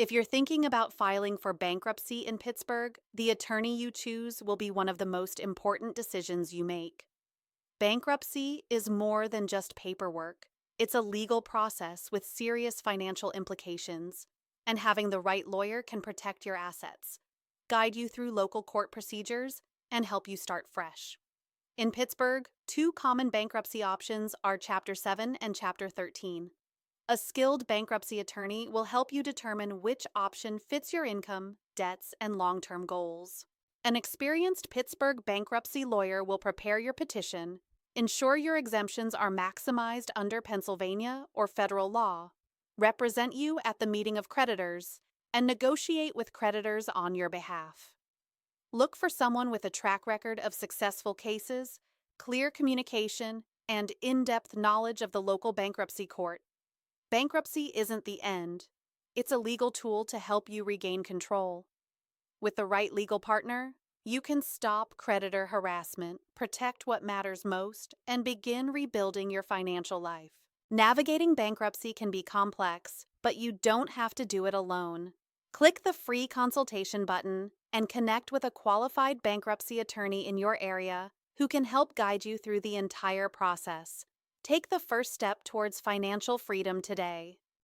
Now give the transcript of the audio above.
If you're thinking about filing for bankruptcy in Pittsburgh, the attorney you choose will be one of the most important decisions you make. Bankruptcy is more than just paperwork. It's a legal process with serious financial implications, and having the right lawyer can protect your assets, guide you through local court procedures, and help you start fresh. In Pittsburgh, two common bankruptcy options are Chapter 7 and Chapter 13. A skilled bankruptcy attorney will help you determine which option fits your income, debts, and long-term goals. An experienced Pittsburgh bankruptcy lawyer will prepare your petition, ensure your exemptions are maximized under Pennsylvania or federal law, represent you at the meeting of creditors, and negotiate with creditors on your behalf. Look for someone with a track record of successful cases, clear communication, and in-depth knowledge of the local bankruptcy court. Bankruptcy isn't the end. It's a legal tool to help you regain control. With the right legal partner, you can stop creditor harassment, protect what matters most, and begin rebuilding your financial life. Navigating bankruptcy can be complex, but you don't have to do it alone. Click the free consultation button and connect with a qualified bankruptcy attorney in your area who can help guide you through the entire process. Take the first step towards financial freedom today.